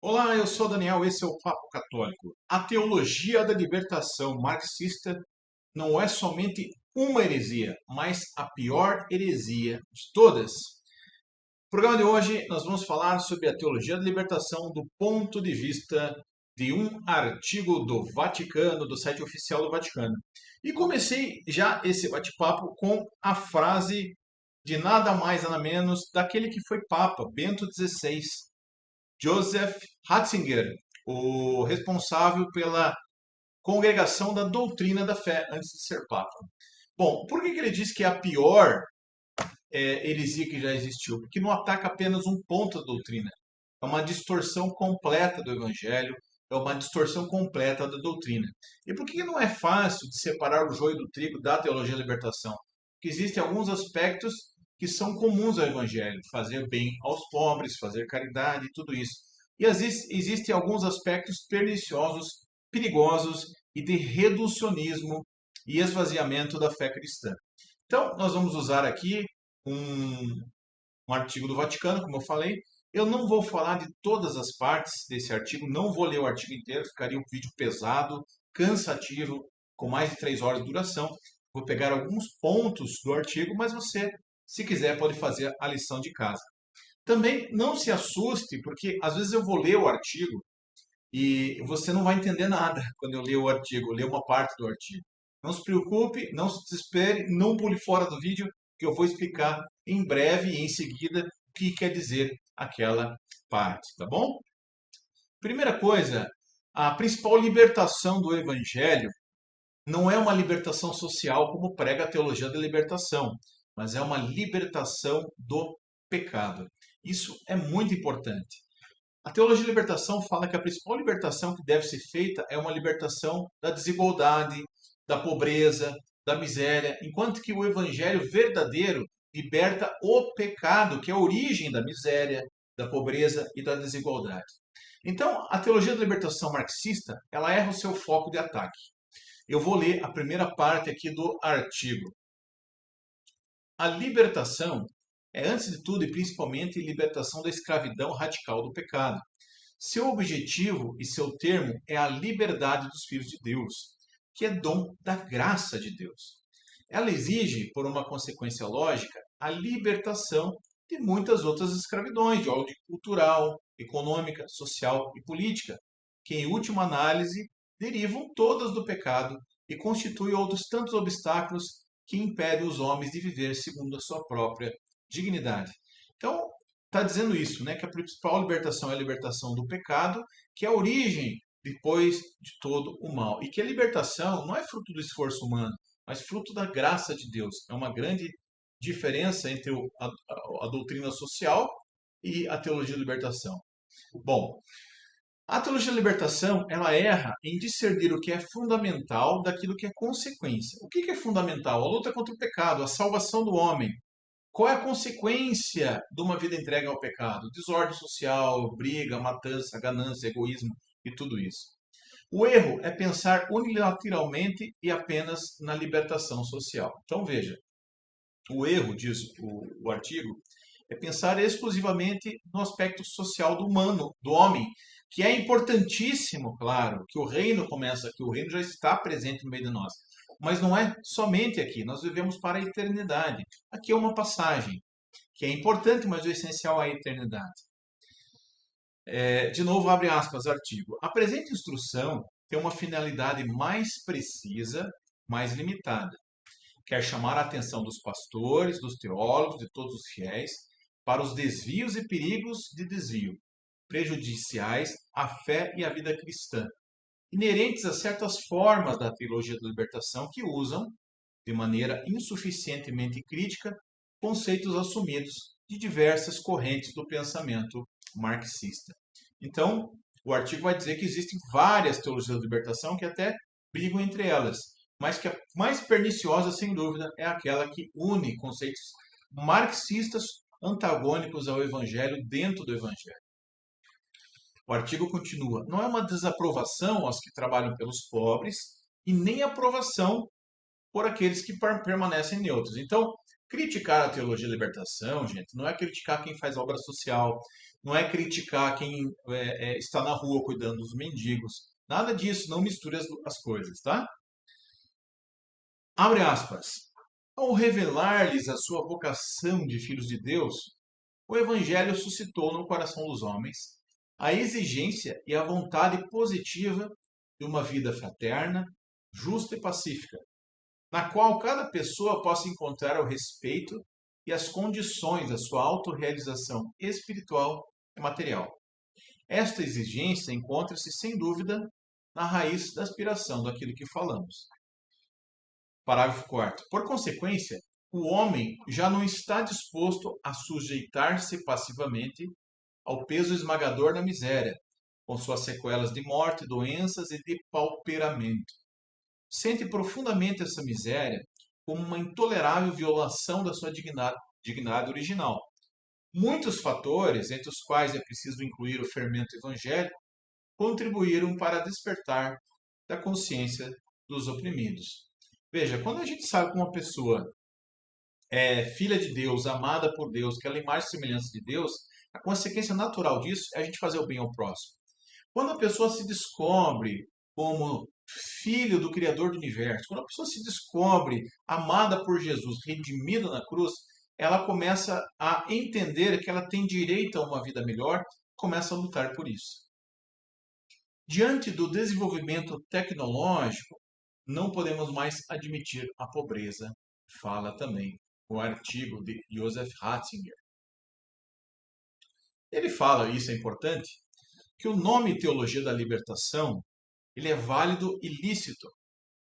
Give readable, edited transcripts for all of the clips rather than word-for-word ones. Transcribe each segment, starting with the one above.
Olá, eu sou o Daniel, esse é o Papo Católico. A teologia da libertação marxista não é somente uma heresia, mas a pior heresia de todas. No programa de hoje, nós vamos falar sobre a teologia da libertação do ponto de vista de um artigo do Vaticano, do site oficial do Vaticano. E comecei já esse bate-papo com a frase de nada mais nada menos daquele que foi Papa, Bento XVI, Joseph Ratzinger, o responsável pela congregação da doutrina da fé antes de ser Papa. Bom, por que ele diz que é a pior heresia que já existiu? Porque não ataca apenas um ponto da doutrina. É uma distorção completa do evangelho, é uma distorção completa da doutrina. E por que não é fácil de separar o joio do trigo da teologia da libertação? Porque existem alguns aspectos que são comuns ao evangelho, fazer bem aos pobres, fazer caridade, tudo isso. E existem alguns aspectos perniciosos, perigosos e de reducionismo e esvaziamento da fé cristã. Então, nós vamos usar aqui um, um artigo do Vaticano, como eu falei. Eu não vou falar de todas as partes desse artigo, não vou ler o artigo inteiro, ficaria um vídeo pesado, cansativo, com mais de 3 horas de duração. Vou pegar alguns pontos do artigo, mas você, se quiser, pode fazer a lição de casa. Também não se assuste, porque às vezes eu vou ler o artigo e você não vai entender nada quando eu ler o artigo, ler uma parte do artigo. Não se preocupe, não se desespere, não pule fora do vídeo, que eu vou explicar em breve e em seguida o que quer dizer aquela parte, tá bom? Primeira coisa, a principal libertação do Evangelho não é uma libertação social como prega a teologia da libertação, mas é uma libertação do pecado. Isso é muito importante. A teologia de libertação fala que a principal libertação que deve ser feita é uma libertação da desigualdade, da pobreza, da miséria, enquanto que o evangelho verdadeiro liberta o pecado, que é a origem da miséria, da pobreza e da desigualdade. Então, a teologia da libertação marxista, ela erra o seu foco de ataque. Eu vou ler a primeira parte aqui do artigo. A libertação é, antes de tudo e principalmente, libertação da escravidão radical do pecado. Seu objetivo e seu termo é a liberdade dos filhos de Deus, que é dom da graça de Deus. Ela exige, por uma consequência lógica, a libertação de muitas outras escravidões, de ordem cultural, econômica, social e política, que, em última análise, derivam todas do pecado e constituem outros tantos obstáculos que impedem os homens de viver segundo a sua própria dignidade. Então, está dizendo isso, né? Que a principal libertação é a libertação do pecado, que é a origem depois de todo o mal. E que a libertação não é fruto do esforço humano, mas fruto da graça de Deus. É uma grande diferença entre a doutrina social e a teologia da libertação. Bom, a teologia da libertação, ela erra em discernir o que é fundamental daquilo que é consequência. O que é fundamental? A luta contra o pecado, a salvação do homem. Qual é a consequência de uma vida entregue ao pecado? Desordem social, briga, matança, ganância, egoísmo e tudo isso. O erro é pensar unilateralmente e apenas na libertação social. Então veja, o erro, diz o artigo, é pensar exclusivamente no aspecto social do humano, do homem, que é importantíssimo, claro, que o reino começa aqui, o reino já está presente no meio de nós. Mas não é somente aqui, nós vivemos para a eternidade. Aqui é uma passagem, que é importante, mas o essencial é a eternidade. De novo, abre aspas, artigo. A presente instrução tem uma finalidade mais precisa, mais limitada. Quer chamar a atenção dos pastores, dos teólogos, de todos os fiéis, para os desvios e perigos de desvio, prejudiciais à fé e à vida cristã, inerentes a certas formas da teologia da libertação que usam, de maneira insuficientemente crítica, conceitos assumidos de diversas correntes do pensamento marxista. Então, o artigo vai dizer que existem várias teologias da libertação que até brigam entre elas, mas que a mais perniciosa, sem dúvida, é aquela que une conceitos marxistas antagônicos ao evangelho dentro do evangelho. O artigo continua: não é uma desaprovação aos que trabalham pelos pobres e nem aprovação por aqueles que permanecem neutros. Então, Criticar a teologia da libertação, gente, não é criticar quem faz obra social, não é criticar quem está na rua cuidando dos mendigos. Nada disso, não misture as coisas, tá? Abre aspas. Ao revelar-lhes a sua vocação de filhos de Deus, o Evangelho suscitou no coração dos homens a exigência e a vontade positiva de uma vida fraterna, justa e pacífica, na qual cada pessoa possa encontrar o respeito e as condições da sua autorrealização espiritual e material. Esta exigência encontra-se, sem dúvida, na raiz da aspiração daquilo que falamos. Parágrafo 4º. Por consequência, o homem já não está disposto a sujeitar-se passivamente ao peso esmagador da miséria, com suas sequelas de morte, doenças e depauperamento. Sente profundamente essa miséria como uma intolerável violação da sua dignidade original. Muitos fatores, entre os quais é preciso incluir o fermento evangélico, contribuíram para despertar da consciência dos oprimidos. Veja, quando a gente sabe que uma pessoa é filha de Deus, amada por Deus, que ela é imagem e semelhança de Deus, a consequência natural disso é a gente fazer o bem ao próximo. Quando a pessoa se descobre como filho do Criador do Universo, quando a pessoa se descobre amada por Jesus, redimida na cruz, ela começa a entender que ela tem direito a uma vida melhor, começa a lutar por isso. Diante do desenvolvimento tecnológico, não podemos mais admitir a pobreza, fala também o artigo de Joseph Ratzinger. Ele fala, e isso é importante, que o nome Teologia da Libertação ele é válido e lícito.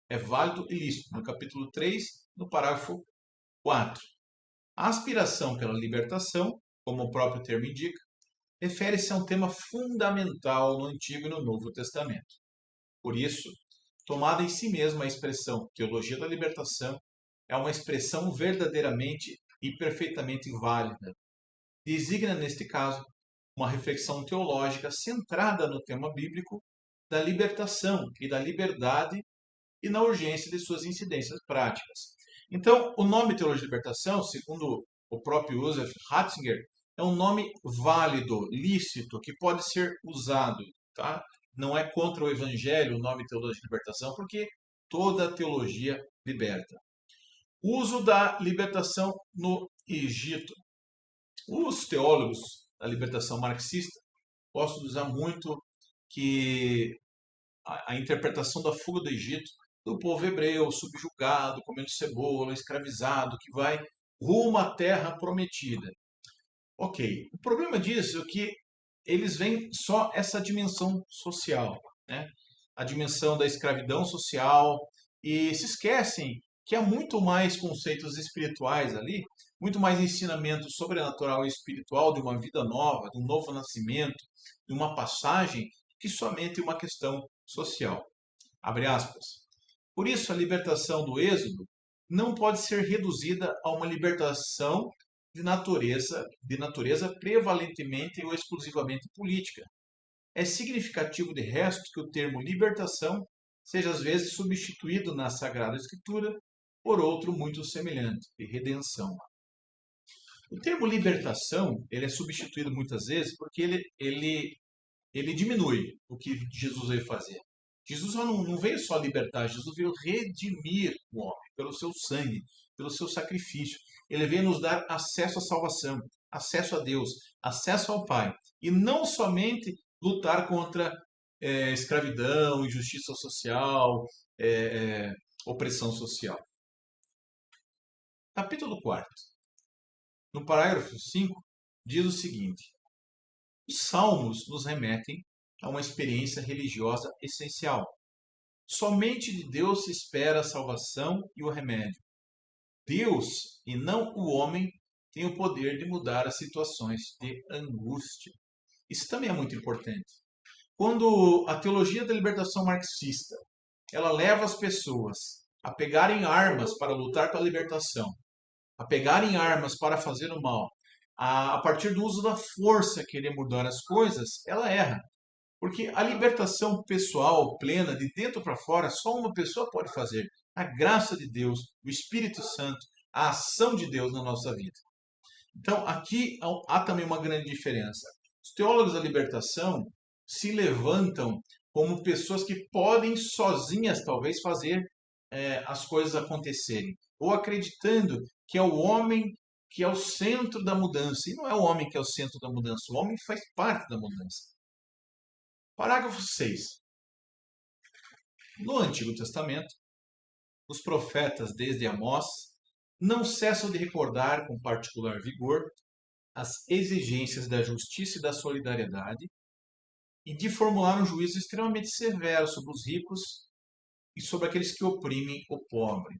É válido e lícito, no capítulo 3, no parágrafo 4. A aspiração pela libertação, como o próprio termo indica, refere-se a um tema fundamental no Antigo e no Novo Testamento. Por isso, tomada em si mesma a expressão teologia da libertação é uma expressão verdadeiramente e perfeitamente válida. Designa, neste caso, uma reflexão teológica centrada no tema bíblico da libertação e da liberdade e na urgência de suas incidências práticas. Então, o nome Teologia de Libertação, segundo o próprio Joseph Ratzinger, é um nome válido, lícito, que pode ser usado. Tá? Não é contra o Evangelho o nome Teologia de Libertação, porque toda teologia liberta. Uso da libertação no Egito. Os teólogos da libertação marxista gostam de usar muito que a interpretação da fuga do Egito do povo hebreu, subjugado, comendo cebola, escravizado, que vai rumo à terra prometida. Ok, o problema disso é que eles veem só essa dimensão social, né? A dimensão da escravidão social, e se esquecem que há muito mais conceitos espirituais ali, muito mais ensinamento sobrenatural e espiritual de uma vida nova, de um novo nascimento, de uma passagem, que somente uma questão social. Abre aspas. Por isso, a libertação do Êxodo não pode ser reduzida a uma libertação de natureza prevalentemente ou exclusivamente política. É significativo, de resto, que o termo libertação seja às vezes substituído na Sagrada Escritura por outro muito semelhante, de redenção. O termo libertação ele é substituído muitas vezes porque ele diminui o que Jesus veio fazer. Jesus não veio só libertar, Jesus veio redimir o homem pelo seu sangue, pelo seu sacrifício. Ele veio nos dar acesso à salvação, acesso a Deus, acesso ao Pai. E não somente lutar contra escravidão, injustiça social, opressão social. Capítulo 4. No parágrafo 5, diz o seguinte: os salmos nos remetem a uma experiência religiosa essencial. Somente de Deus se espera a salvação e o remédio. Deus, e não o homem, tem o poder de mudar as situações de angústia. Isso também é muito importante. Quando a teologia da libertação marxista, ela leva as pessoas a pegarem armas para lutar pela libertação, a pegarem armas para fazer o mal, a partir do uso da força querer mudar as coisas, ela erra. Porque a libertação pessoal, plena, de dentro para fora, só uma pessoa pode fazer. A graça de Deus, o Espírito Santo, a ação de Deus na nossa vida. Então, aqui há também uma grande diferença. Os teólogos da libertação se levantam como pessoas que podem sozinhas, talvez, fazer as coisas acontecerem, ou acreditando que é o homem que é o centro da mudança. E não é o homem que é o centro da mudança, o homem faz parte da mudança. Parágrafo 6. No Antigo Testamento, os profetas, desde Amós, não cessam de recordar com particular vigor as exigências da justiça e da solidariedade e de formular um juízo extremamente severo sobre os ricos e sobre aqueles que oprimem o pobre.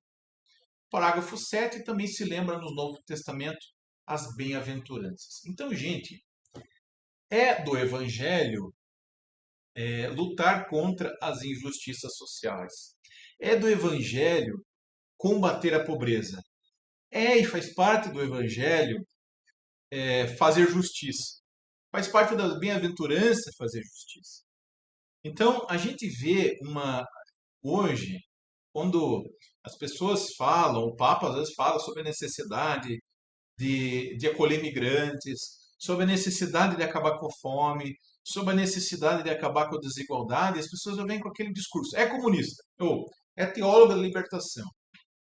Parágrafo 7 também se lembra no Novo Testamento as bem-aventuranças. Então, gente, é do Evangelho lutar contra as injustiças sociais. É do Evangelho combater a pobreza. É e faz parte do Evangelho fazer justiça. Faz parte das bem-aventuranças fazer justiça. Então, a gente vê hoje, quando as pessoas falam, o Papa às vezes fala sobre a necessidade de acolher migrantes, sobre a necessidade de acabar com a fome, sobre a necessidade de acabar com a desigualdade, as pessoas vêm com aquele discurso. É comunista, ou é teólogo da libertação.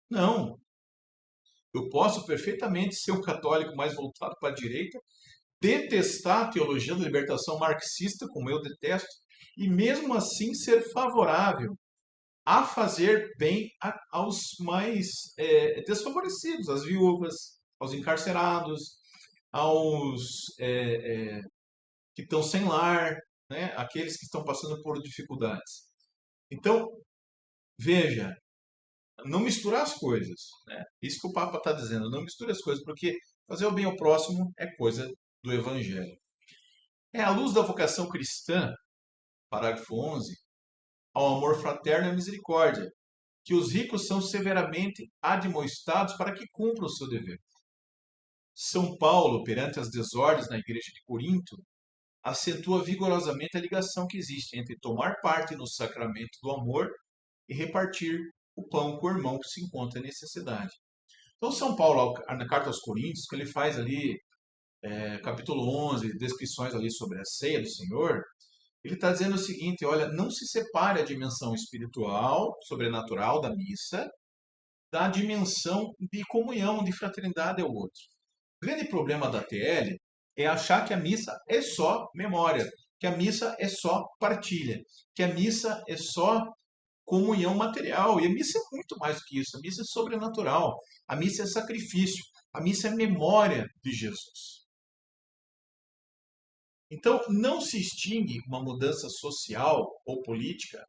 Não. Eu posso perfeitamente ser um católico mais voltado para a direita, detestar a teologia da libertação marxista, como eu detesto, e mesmo assim ser favorável a fazer bem aos mais desfavorecidos, às viúvas, aos encarcerados, aos que estão sem lar, né? Aqueles que estão passando por dificuldades. Então, veja, não misturar as coisas. Né? Isso que o Papa está dizendo, não misture as coisas, porque fazer o bem ao próximo é coisa do Evangelho. É à luz da vocação cristã, parágrafo 11, ao amor fraterno e à misericórdia, que os ricos são severamente admoestados para que cumpram o seu dever. São Paulo, perante as desordens na igreja de Corinto, acentua vigorosamente a ligação que existe entre tomar parte no sacramento do amor e repartir o pão com o irmão que se encontra em necessidade. Então, São Paulo, na carta aos Coríntios, que ele faz ali, capítulo 11, descrições ali sobre a ceia do Senhor, ele está dizendo o seguinte, olha, não se separe a dimensão espiritual, sobrenatural da missa, da dimensão de comunhão, de fraternidade ao outro. O grande problema da TL é achar que a missa é só memória, que a missa é só partilha, que a missa é só comunhão material. E a missa é muito mais do que isso. A missa é sobrenatural. A missa é sacrifício. A missa é memória de Jesus. Então, não se extingue uma mudança social ou política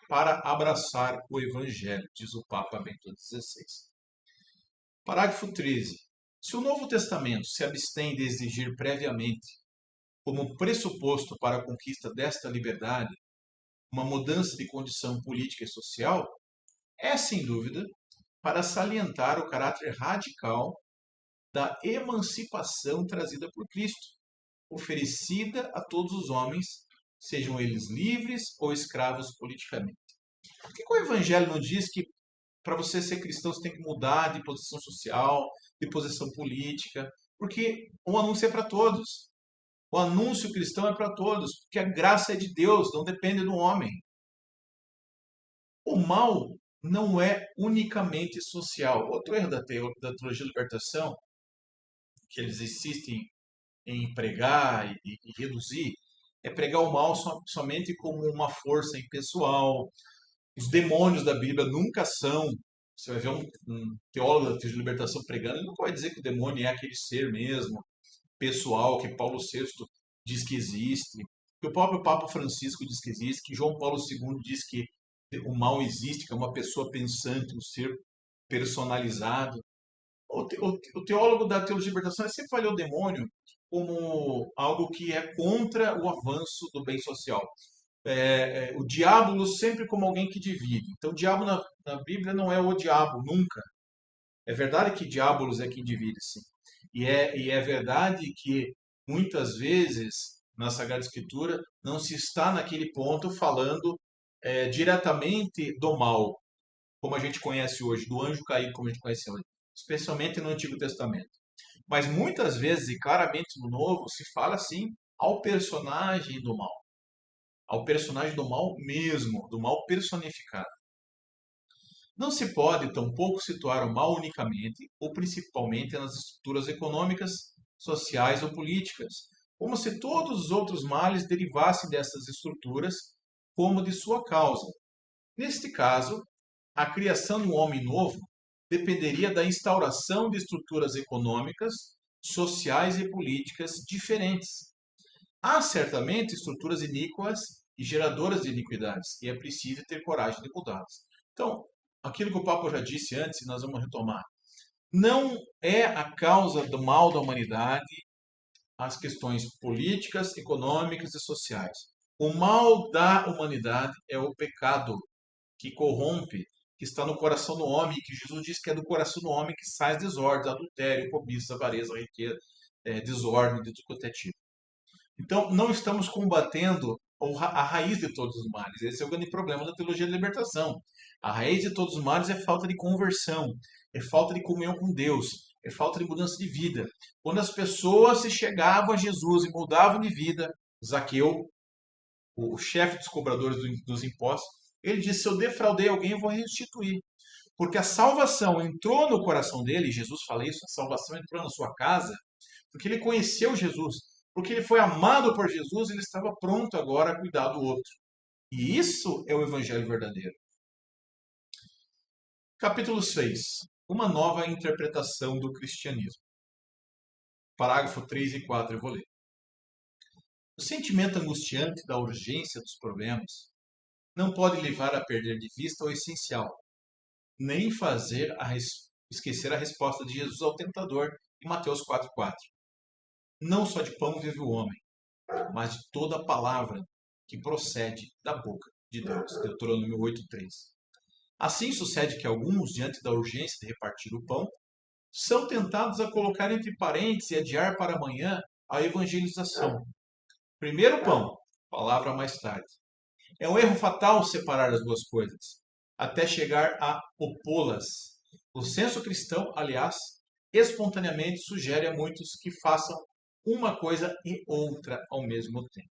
para abraçar o Evangelho, diz o Papa Bento XVI. Parágrafo 13. Se o Novo Testamento se abstém de exigir previamente, como pressuposto para a conquista desta liberdade, uma mudança de condição política e social, é, sem dúvida, para salientar o caráter radical da emancipação trazida por Cristo, oferecida a todos os homens, sejam eles livres ou escravos politicamente. Por que o Evangelho não diz que para você ser cristão você tem que mudar de posição social, de posição política? Porque o anúncio é para todos. O anúncio cristão é para todos, porque a graça é de Deus, não depende do homem. O mal não é unicamente social. Outro erro da teologia da libertação, que eles insistem em pregar e reduzir, é pregar o mal somente como uma força impessoal. Os demônios da Bíblia nunca são. Você vai ver um teólogo da teologia da libertação pregando, ele não vai dizer que o demônio é aquele ser mesmo, pessoal, que Paulo VI diz que existe, que o próprio Papa Francisco diz que existe, que João Paulo II diz que o mal existe, que é uma pessoa pensante, um ser personalizado. O teólogo da teologia da libertação sempre vai ler o demônio como algo que é contra o avanço do bem social. O diabo sempre como alguém que divide. Então, o diabo na Bíblia não é o diabo, nunca. É verdade que diabolos é quem divide, sim. E é verdade que muitas vezes na Sagrada Escritura não se está naquele ponto falando diretamente do mal, como a gente conhece hoje, do anjo caído, como a gente conhece hoje. especialmente no Antigo Testamento. Mas muitas vezes, e claramente no Novo, se fala assim ao personagem do mal. Ao personagem do mal mesmo, do mal personificado. Não se pode, tampouco, situar o mal unicamente ou principalmente nas estruturas econômicas, sociais ou políticas, como se todos os outros males derivassem dessas estruturas como de sua causa. Neste caso, a criação de um homem novo dependeria da instauração de estruturas econômicas, sociais e políticas diferentes. Há certamente estruturas iníquas e geradoras de iniquidades, e é preciso ter coragem de mudá-las. Então, aquilo que o Papa já disse antes, nós vamos retomar. Não é a causa do mal da humanidade as questões políticas, econômicas e sociais. O mal da humanidade é o pecado que corrompe, que está no coração do homem, que Jesus diz que é do coração do homem que sai as desordens, adultério, cobiça, avareza, riqueza, desordem de tudo quanto é tipo. Então, não estamos combatendo a raiz de todos os males. Esse é o grande problema da teologia da libertação. A raiz de todos os males é falta de conversão, é falta de comunhão com Deus, é falta de mudança de vida. Quando as pessoas se chegavam a Jesus e mudavam de vida, Zaqueu, o chefe dos cobradores dos impostos, ele disse: se eu defraudei alguém, eu vou restituir. Porque a salvação entrou no coração dele, e Jesus fala isso, a salvação entrou na sua casa, porque ele conheceu Jesus, porque ele foi amado por Jesus, ele estava pronto agora a cuidar do outro. E isso é o evangelho verdadeiro. Capítulo 6. Uma nova interpretação do cristianismo. Parágrafo 3 e 4, eu vou ler. O sentimento angustiante da urgência dos problemas não pode levar a perder de vista o essencial, nem fazer esquecer a resposta de Jesus ao tentador em Mateus 4,4. Não só de pão vive o homem, mas de toda a palavra que procede da boca de Deus. Deuteronômio 8,3. Assim sucede que alguns, diante da urgência de repartir o pão, são tentados a colocar entre parênteses e adiar para amanhã a evangelização. Primeiro o pão, palavra mais tarde. É um erro fatal separar as duas coisas, até chegar a opô-las. O senso cristão, aliás, espontaneamente sugere a muitos que façam uma coisa e outra ao mesmo tempo.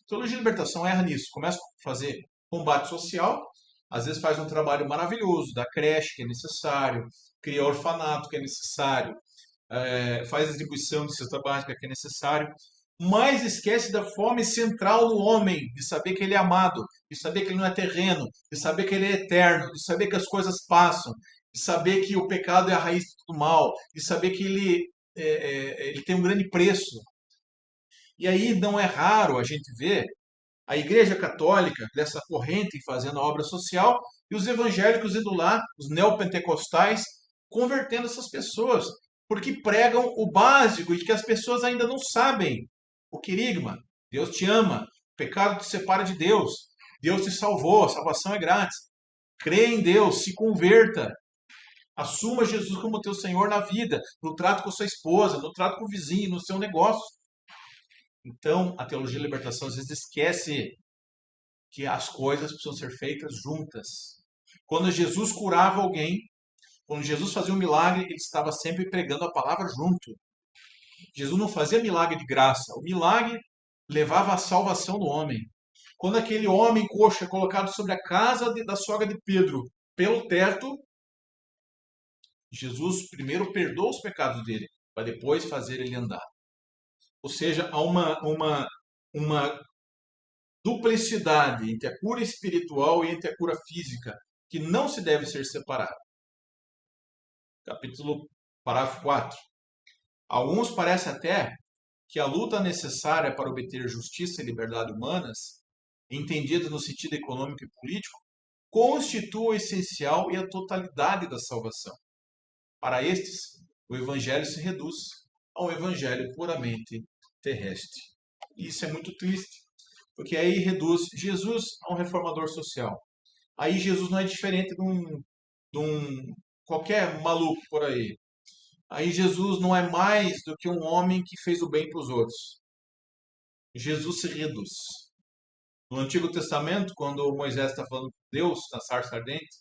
A teologia de libertação erra nisso. Começa a fazer combate social, às vezes faz um trabalho maravilhoso, da creche que é necessário, cria orfanato que é necessário, faz a distribuição de cesta básica que é necessário, mas esquece da fome central do homem, de saber que ele é amado, de saber que ele não é terreno, de saber que ele é eterno, de saber que as coisas passam, de saber que o pecado é a raiz de todo mal, de saber que ele tem um grande preço. E aí não é raro a gente ver a Igreja Católica, dessa corrente fazendo a obra social, e os evangélicos indo lá, os neopentecostais, convertendo essas pessoas, porque pregam o básico e que as pessoas ainda não sabem. O querigma, Deus te ama, o pecado te separa de Deus, Deus te salvou, a salvação é grátis. Crê em Deus, se converta, assuma Jesus como teu Senhor na vida, no trato com a sua esposa, no trato com o vizinho, no seu negócio. Então, a teologia da libertação às vezes esquece que as coisas precisam ser feitas juntas. Quando Jesus curava alguém, quando Jesus fazia um milagre, ele estava sempre pregando a palavra junto. Jesus não fazia milagre de graça. O milagre levava à salvação do homem. Quando aquele homem coxo é colocado sobre a casa da sogra de Pedro pelo teto, Jesus primeiro perdoa os pecados dele, para depois fazer ele andar. Ou seja, há uma duplicidade entre a cura espiritual e entre a cura física, que não se deve ser separada. Parágrafo 4. Alguns parecem até que a luta necessária para obter justiça e liberdade humanas, entendida no sentido econômico e político, constitua o essencial e a totalidade da salvação. Para estes, o evangelho se reduz a um evangelho puramente terrestre. E isso é muito triste, porque aí reduz Jesus a um reformador social. Aí Jesus não é diferente de um qualquer maluco por aí. Aí Jesus não é mais do que um homem que fez o bem para os outros. Jesus se reduz. No Antigo Testamento, quando Moisés está falando com Deus na sarça ardente,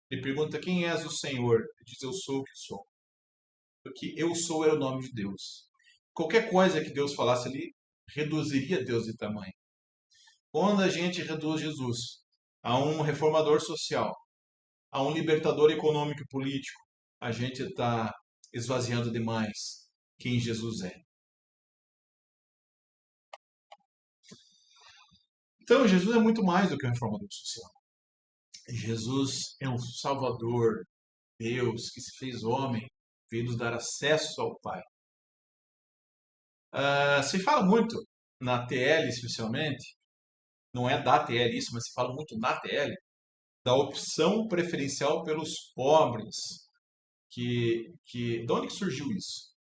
ele pergunta: quem és o Senhor? Ele diz: eu sou o que sou. porque eu sou era o nome de Deus. Qualquer coisa que Deus falasse ali reduziria Deus de tamanho. Quando a gente reduz Jesus a um reformador social, a um libertador econômico e político, a gente está esvaziando demais quem Jesus é. Então, Jesus é muito mais do que um reformador social. Jesus é um Salvador, Deus que se fez homem, veio nos dar acesso ao Pai. Se fala muito na TL, especialmente, não é da TL isso, mas se fala muito na TL, da opção preferencial pelos pobres. De onde que surgiu isso?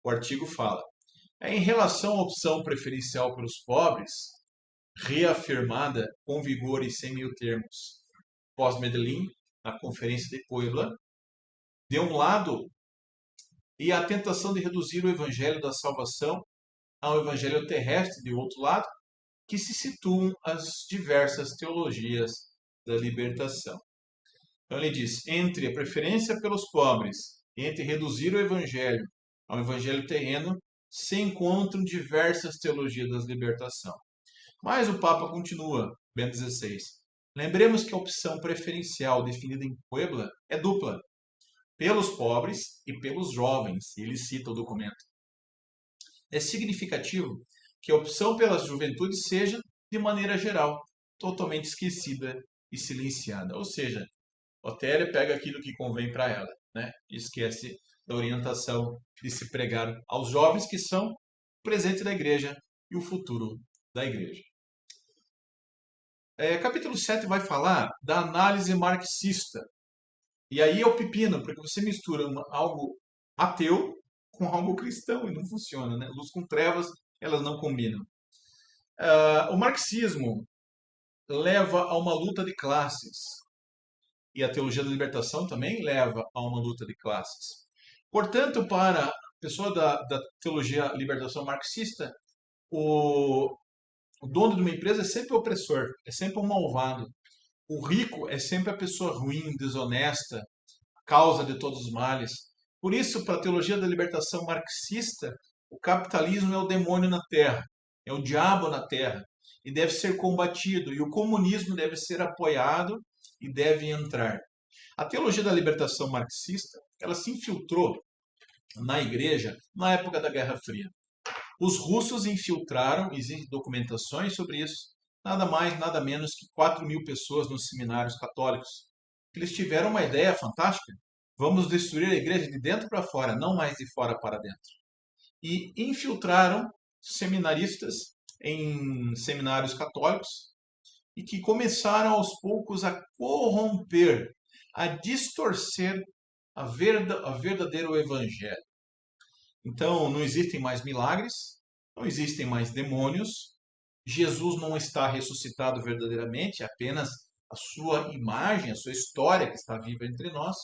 O artigo fala. Em relação à opção preferencial pelos pobres, reafirmada com vigor e sem meio termos pós-Medellín, na Conferência de Puebla, de um lado, e a tentação de reduzir o evangelho da salvação ao evangelho terrestre, de outro lado, que se situam as diversas teologias da libertação. Então ele diz, entre a preferência pelos pobres e entre reduzir o evangelho ao evangelho terreno, se encontram diversas teologias da libertação. Mas o Papa continua, Bento XVI. Lembremos que a opção preferencial definida em Puebla é dupla, pelos pobres e pelos jovens. Ele cita o documento. É significativo que a opção pela juventude seja, de maneira geral, totalmente esquecida e silenciada. Ou seja, Otélia pega aquilo que convém para ela, né? E esquece da orientação de se pregar aos jovens que são o presente da igreja e o futuro da igreja. Capítulo 7 vai falar da análise marxista. E aí é o pepino, porque você mistura algo ateu com algo cristão e não funciona, né? Luz com trevas, elas não combinam. O marxismo leva a uma luta de classes. E a teologia da libertação também leva a uma luta de classes. Portanto, para a pessoa da teologia da libertação marxista, o dono de uma empresa é sempre o opressor, é sempre o malvado. O rico é sempre a pessoa ruim, desonesta, causa de todos os males. Por isso, para a teologia da libertação marxista, o capitalismo é o demônio na terra, é o diabo na terra, e deve ser combatido, e o comunismo deve ser apoiado e deve entrar. A teologia da libertação marxista, ela se infiltrou na igreja na época da Guerra Fria. Os russos infiltraram, existem documentações sobre isso, nada mais, nada menos que 4.000 pessoas nos seminários católicos. Eles tiveram uma ideia fantástica. Vamos destruir a igreja de dentro para fora, não mais de fora para dentro. E infiltraram seminaristas em seminários católicos e que começaram aos poucos a corromper, a distorcer a verdadeiro evangelho. Então, não existem mais milagres, não existem mais demônios, Jesus não está ressuscitado verdadeiramente, é apenas a sua imagem, a sua história que está viva entre nós.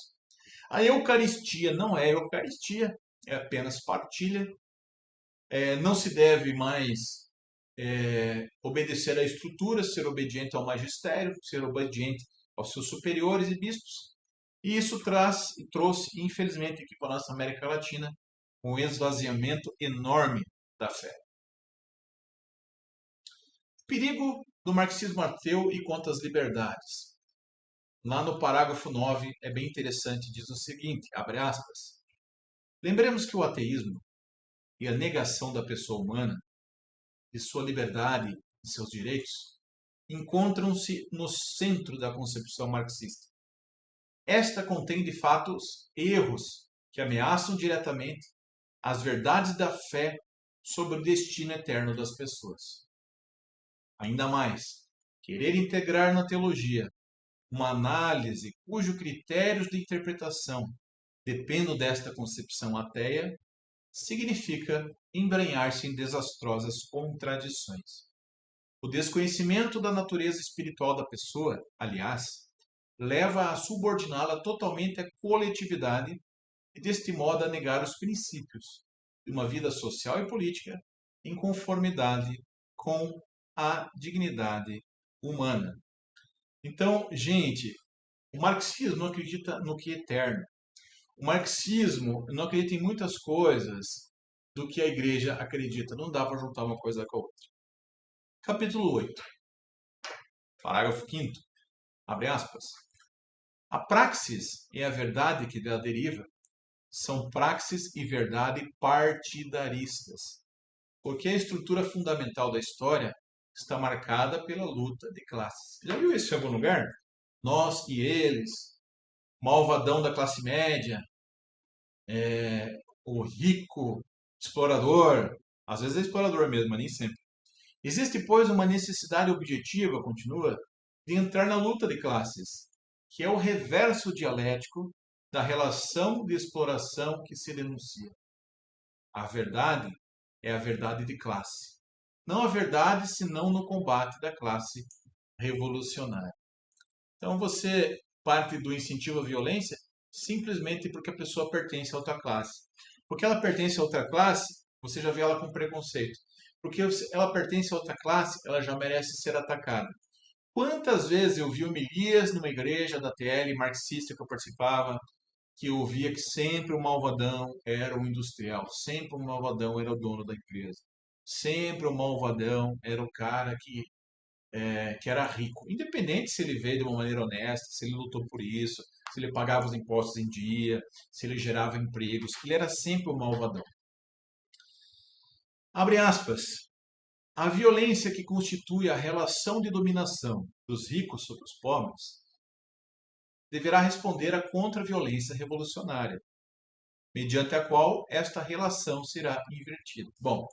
A Eucaristia não é Eucaristia, é apenas partilha. Não se deve mais obedecer à estrutura, ser obediente ao magistério, ser obediente aos seus superiores e bispos. E isso trouxe, infelizmente, aqui para a nossa América Latina, um esvaziamento enorme da fé. Perigo do marxismo ateu e contra as liberdades. Lá no parágrafo 9 é bem interessante, diz o seguinte, abre aspas, lembremos que o ateísmo e a negação da pessoa humana, de sua liberdade e seus direitos, encontram-se no centro da concepção marxista. Esta contém, de fato, erros que ameaçam diretamente as verdades da fé sobre o destino eterno das pessoas. Ainda mais, querer integrar na teologia uma análise cujos critérios de interpretação dependem desta concepção ateia, significa embrenhar-se em desastrosas contradições. O desconhecimento da natureza espiritual da pessoa, aliás, leva a subordiná-la totalmente à coletividade e, deste modo, a negar os princípios de uma vida social e política em conformidade com a dignidade humana. Então, gente, o marxismo não acredita no que é eterno. O marxismo não acredita em muitas coisas do que a igreja acredita. Não dá para juntar uma coisa com a outra. Capítulo 8, parágrafo 5º, abre aspas. A praxis e a verdade que dela deriva são praxis e verdade partidaristas, porque a estrutura fundamental da história está marcada pela luta de classes. Já viu isso em algum lugar? Nós e eles, malvadão da classe média, o rico explorador, às vezes é explorador mesmo, mas nem sempre. Existe, pois, uma necessidade objetiva, continua, de entrar na luta de classes, que é o reverso dialético da relação de exploração que se denuncia. A verdade é a verdade de classe. Não a verdade, senão no combate da classe revolucionária. Então você parte do incentivo à violência simplesmente porque a pessoa pertence a outra classe. Porque ela pertence a outra classe, você já vê ela com preconceito. Porque ela pertence a outra classe, ela já merece ser atacada. Quantas vezes eu vi homilias numa igreja da TL marxista que eu participava, que eu via que sempre o malvadão era o industrial, sempre o malvadão era o dono da empresa, sempre o malvadão era o cara que era rico, independente se ele veio de uma maneira honesta, se ele lutou por isso, se ele pagava os impostos em dia, se ele gerava empregos, ele era sempre o malvadão. Abre aspas. A violência que constitui a relação de dominação dos ricos sobre os pobres deverá responder à contra-violência revolucionária, mediante a qual esta relação será invertida. Bom,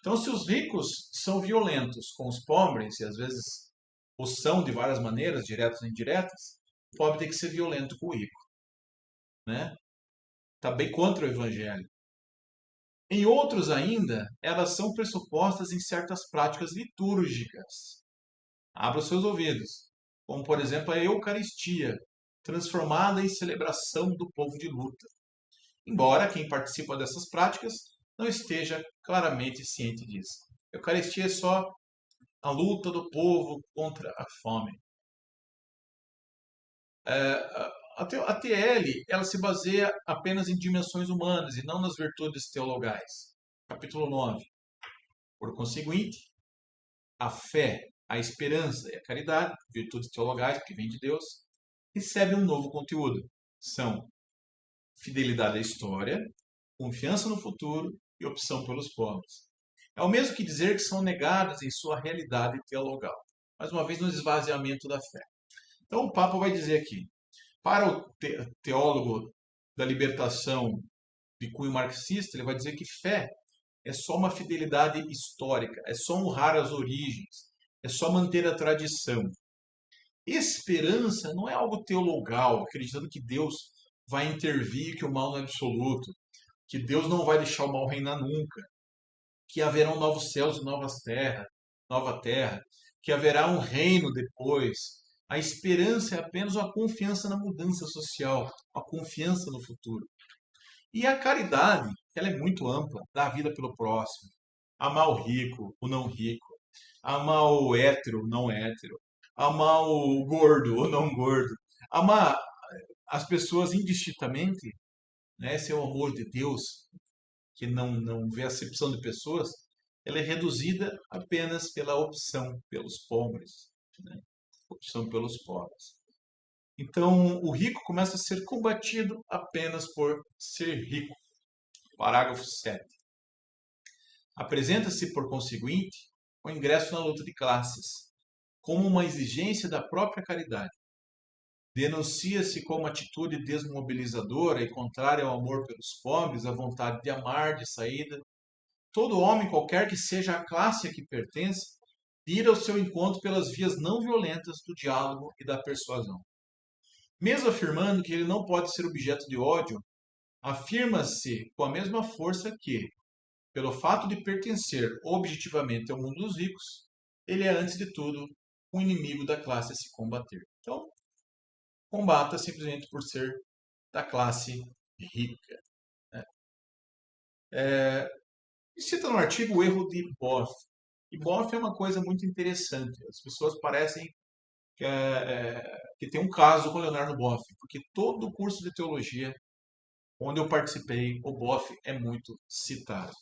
então se os ricos são violentos com os pobres, e às vezes o são de várias maneiras, diretas ou indiretas, o pobre tem que ser violento com o rico, né? Está bem contra o evangelho. Em outros ainda, elas são pressupostas em certas práticas litúrgicas. Abra os seus ouvidos. Como, por exemplo, a Eucaristia, transformada em celebração do povo de luta. Embora quem participa dessas práticas não esteja claramente ciente disso. A Eucaristia é só a luta do povo contra a fome. A TL ela se baseia apenas em dimensões humanas e não nas virtudes teologais. Capítulo 9. Por conseguinte, a fé, a esperança e a caridade, virtudes teologais que vêm de Deus, recebem um novo conteúdo. São fidelidade à história, confiança no futuro e opção pelos pobres. É o mesmo que dizer que são negadas em sua realidade teologal. Mais uma vez, no esvaziamento da fé. Então, o Papa vai dizer aqui, para o teólogo da libertação de cunho marxista, ele vai dizer que fé é só uma fidelidade histórica, é só honrar as origens, é só manter a tradição. Esperança não é algo teologal, acreditando que Deus vai intervir, que o mal não é absoluto, que Deus não vai deixar o mal reinar nunca, que haverão novos céus e nova terra, que haverá um reino depois. A esperança é apenas uma confiança na mudança social, uma confiança no futuro. E a caridade, ela é muito ampla, dar a vida pelo próximo, amar o rico, o não rico, amar o hétero, o não hétero, amar o gordo, o não gordo, amar as pessoas indistintamente, né? Esse é o amor de Deus, que não vê acepção de pessoas, ela é reduzida apenas pela opção pelos pobres, né? Opção pelos pobres. Então, o rico começa a ser combatido apenas por ser rico. Parágrafo 7. Apresenta-se, por conseguinte, o ingresso na luta de classes, como uma exigência da própria caridade. Denuncia-se como atitude desmobilizadora e contrária ao amor pelos pobres, à vontade de amar, de saída. Todo homem, qualquer que seja a classe a que pertence, ir ao seu encontro pelas vias não violentas do diálogo e da persuasão. Mesmo afirmando que ele não pode ser objeto de ódio, afirma-se com a mesma força que, pelo fato de pertencer objetivamente ao mundo dos ricos, ele é, antes de tudo, um inimigo da classe a se combater. Então, combata simplesmente por ser da classe rica, né? E cita no artigo o erro de Boff. E Boff é uma coisa muito interessante. As pessoas parecem que tem um caso com Leonardo Boff, porque todo o curso de teologia onde eu participei, o Boff é muito citado.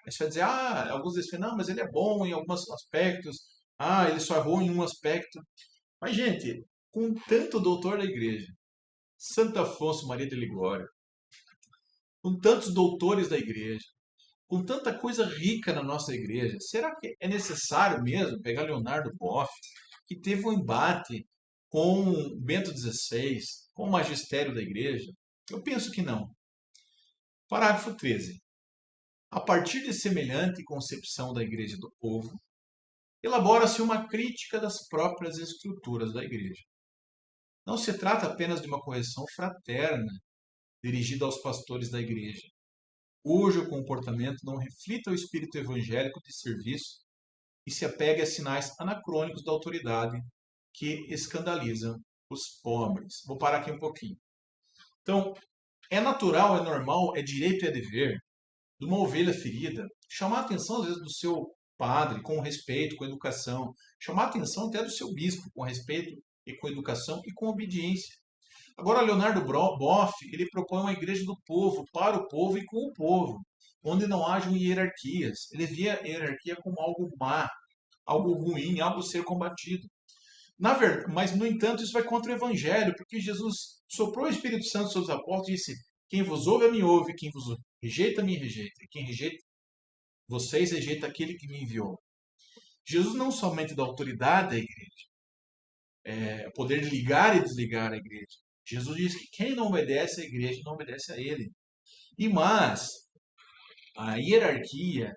Aí você vai dizer, alguns dizem, não, mas ele é bom em alguns aspectos, ele só errou em um aspecto. Mas, gente, com tanto doutor da igreja, Santo Afonso Maria de Ligório, com tantos doutores da igreja, com tanta coisa rica na nossa igreja, será que é necessário mesmo pegar Leonardo Boff, que teve um embate com Bento XVI, com o magistério da igreja? Eu penso que não. Parágrafo 13. A partir de semelhante concepção da igreja do povo, elabora-se uma crítica das próprias estruturas da igreja. Não se trata apenas de uma correção fraterna dirigida aos pastores da igreja, cujo comportamento não reflita o espírito evangélico de serviço e se apegue a sinais anacrônicos da autoridade que escandalizam os pobres. Vou parar aqui um pouquinho. Então, é natural, é normal, é direito e é dever de uma ovelha ferida chamar a atenção, às vezes, do seu padre com respeito, com educação, chamar a atenção até do seu bispo com respeito e com educação e com obediência. Agora, Leonardo Boff, ele propõe uma igreja do povo, para o povo e com o povo, onde não hajam hierarquias. Ele via a hierarquia como algo má, algo ruim, algo a ser combatido. Na verdade, mas, no entanto, isso vai contra o Evangelho, porque Jesus soprou o Espírito Santo sobre os apóstolos e disse: quem vos ouve, a mim ouve, quem vos rejeita, me rejeita. E quem rejeita vocês, rejeita aquele que me enviou. Jesus não somente dá autoridade à igreja, poder de ligar e desligar a igreja. Jesus diz que quem não obedece à igreja não obedece a ele. Mas a hierarquia,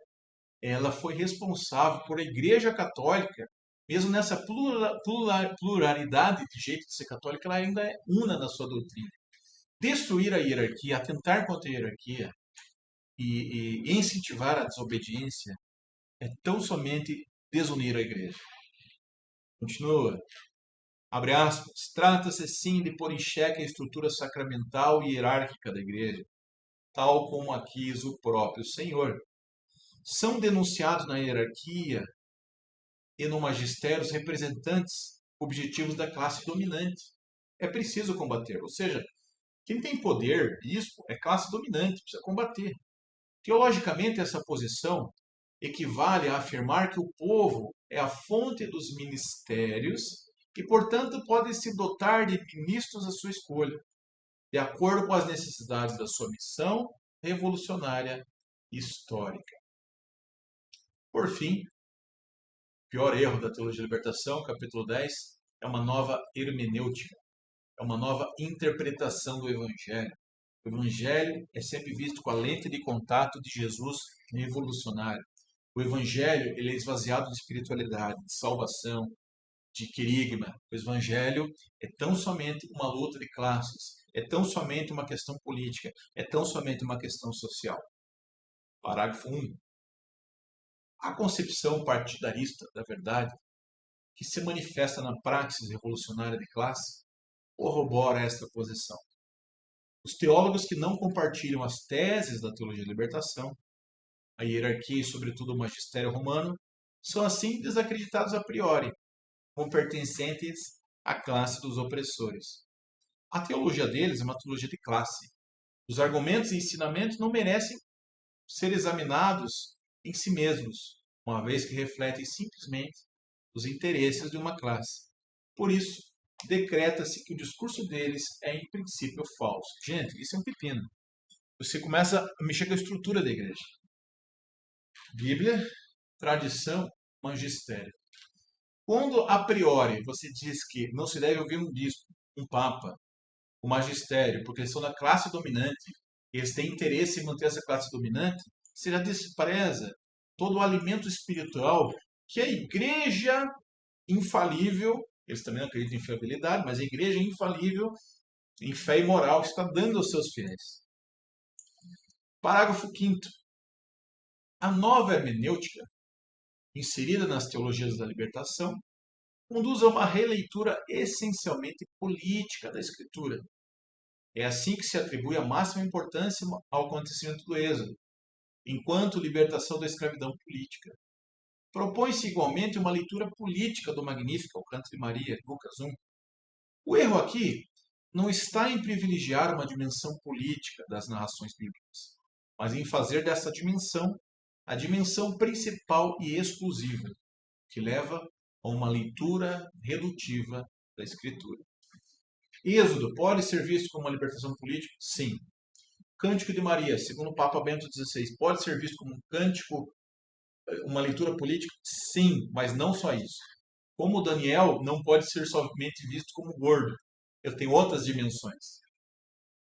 ela foi responsável por a Igreja Católica, mesmo nessa pluralidade de jeito de ser católica, ela ainda é una na sua doutrina. Destruir a hierarquia, atentar contra a hierarquia e incentivar a desobediência é tão somente desunir a igreja. Continua. Abre aspas. Trata-se sim de pôr em xeque a estrutura sacramental e hierárquica da igreja, tal como a quis o próprio Senhor. São denunciados na hierarquia e no magistério os representantes objetivos da classe dominante. É preciso combater. Ou seja, quem tem poder, bispo, é classe dominante, precisa combater. Teologicamente, essa posição equivale a afirmar que o povo é a fonte dos ministérios e, portanto, pode se dotar de ministros à sua escolha, de acordo com as necessidades da sua missão revolucionária histórica. Por fim, o pior erro da teologia da libertação, capítulo 10, é uma nova hermenêutica, é uma nova interpretação do Evangelho. O Evangelho é sempre visto com a lente de contato de Jesus revolucionário. O Evangelho ele é esvaziado de espiritualidade, de salvação, de querigma. O Evangelho é tão somente uma luta de classes, é tão somente uma questão política, é tão somente uma questão social. Parágrafo 1. A concepção partidarista da verdade, que se manifesta na praxis revolucionária de classe, corrobora esta posição. Os teólogos que não compartilham as teses da teologia da libertação, a hierarquia e, sobretudo, o magistério romano, são assim desacreditados a priori, como pertencentes à classe dos opressores. A teologia deles é uma teologia de classe. Os argumentos e ensinamentos não merecem ser examinados em si mesmos, uma vez que refletem simplesmente os interesses de uma classe. Por isso, decreta-se que o discurso deles é, em princípio, falso. Gente, isso é um pepino. Você começa a mexer com a estrutura da igreja. Bíblia, tradição, magistério. Quando, a priori, você diz que não se deve ouvir um bispo, um papa, o magistério, porque eles são da classe dominante, eles têm interesse em manter essa classe dominante, você já despreza todo o alimento espiritual que a igreja infalível, eles também não acreditam em infiabilidade, mas a igreja infalível em fé e moral está dando aos seus fiéis. Parágrafo 5º. A nova hermenêutica, inserida nas teologias da libertação, conduz a uma releitura essencialmente política da Escritura. É assim que se atribui a máxima importância ao acontecimento do Êxodo, enquanto libertação da escravidão política. Propõe-se igualmente uma leitura política do Magnífico, o Canto de Maria, Lucas 1. O erro aqui não está em privilegiar uma dimensão política das narrações bíblicas, mas em fazer dessa dimensão a dimensão principal e exclusiva, que leva a uma leitura redutiva da Escritura. Êxodo pode ser visto como uma libertação política? Sim. Cântico de Maria, segundo o Papa Bento XVI, pode ser visto como um cântico, uma leitura política? Sim, mas não só isso. Como Daniel não pode ser somente visto como gordo. Eu tenho outras dimensões.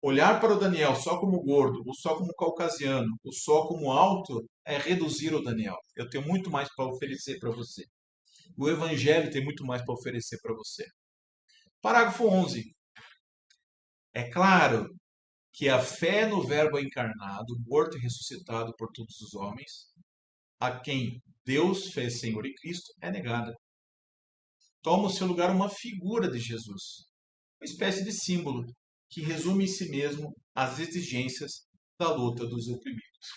Olhar para o Daniel só como gordo, ou só como caucasiano, ou só como alto, é reduzir o Daniel. Eu tenho muito mais para oferecer para você. O Evangelho tem muito mais para oferecer para você. Parágrafo 11. É claro que a fé no Verbo encarnado, morto e ressuscitado por todos os homens, a quem Deus fez Senhor e Cristo, é negada. Toma o seu lugar uma figura de Jesus, uma espécie de símbolo que resume em si mesmo as exigências da luta dos oprimidos.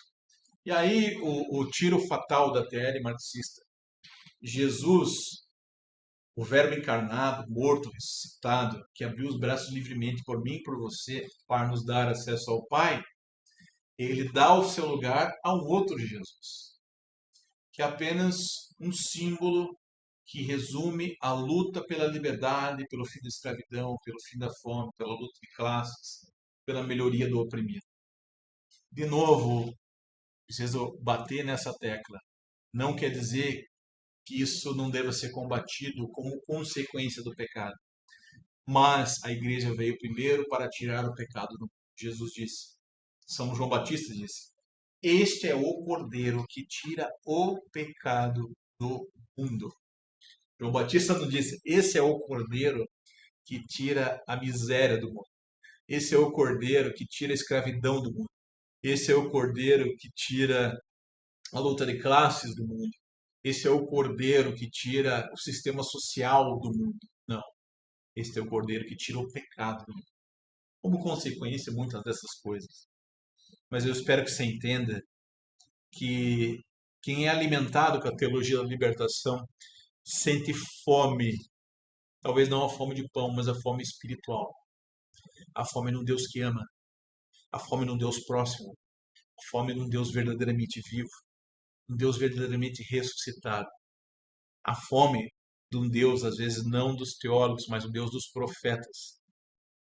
E aí o tiro fatal da TL marxista. Jesus, o Verbo encarnado, morto, ressuscitado, que abriu os braços livremente por mim e por você para nos dar acesso ao Pai, ele dá o seu lugar a um outro Jesus, que é apenas um símbolo que resume a luta pela liberdade, pelo fim da escravidão, pelo fim da fome, pela luta de classes, pela melhoria do oprimido. De novo, preciso bater nessa tecla. Não quer dizer que isso não deva ser combatido como consequência do pecado. Mas a igreja veio primeiro para tirar o pecado do mundo. Jesus disse. São João Batista disse. Este é o Cordeiro que tira o pecado do mundo. João Batista não disse, esse é o Cordeiro que tira a miséria do mundo. Esse é o Cordeiro que tira a escravidão do mundo. Esse é o Cordeiro que tira a luta de classes do mundo. Esse é o Cordeiro que tira o sistema social do mundo. Não. Este é o Cordeiro que tira o pecado do mundo. Como consequência, muitas dessas coisas. Mas eu espero que você entenda que quem é alimentado com a teologia da libertação sente fome, talvez não a fome de pão, mas a fome espiritual. A fome num Deus que ama, a fome num Deus próximo, a fome num Deus verdadeiramente vivo, um Deus verdadeiramente ressuscitado. A fome de um Deus, às vezes, não dos teólogos, mas o Deus dos profetas,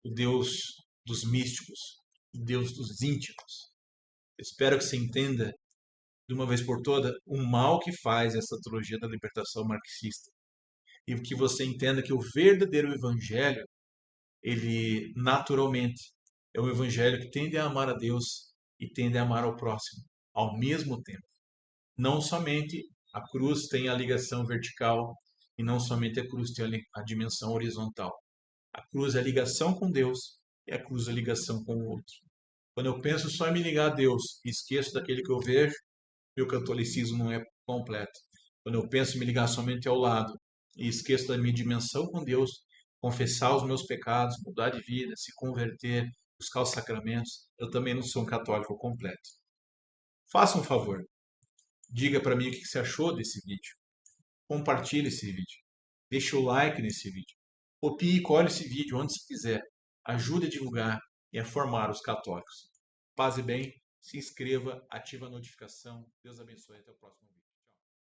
o Deus dos místicos, o Deus dos íntimos. Espero que você entenda, de uma vez por toda, o mal que faz essa teologia da libertação marxista. E que você entenda que o verdadeiro evangelho, ele naturalmente é um evangelho que tende a amar a Deus e tende a amar ao próximo ao mesmo tempo. Não somente a cruz tem a ligação vertical e não somente a cruz tem a dimensão horizontal. A cruz é a ligação com Deus e a cruz é a ligação com o outro. Quando eu penso só em me ligar a Deus e esqueço daquele que eu vejo, meu catolicismo não é completo. Quando eu penso em me ligar somente ao lado e esqueço da minha dimensão com Deus, confessar os meus pecados, mudar de vida, se converter, buscar os sacramentos, eu também não sou um católico completo. Faça um favor, diga para mim o que você achou desse vídeo. Compartilhe esse vídeo. Deixe o like nesse vídeo. Copie e colhe esse vídeo onde você quiser. Ajude a divulgar e a formar os católicos. Paz e bem, se inscreva, ative a notificação. Deus abençoe. Até o próximo vídeo.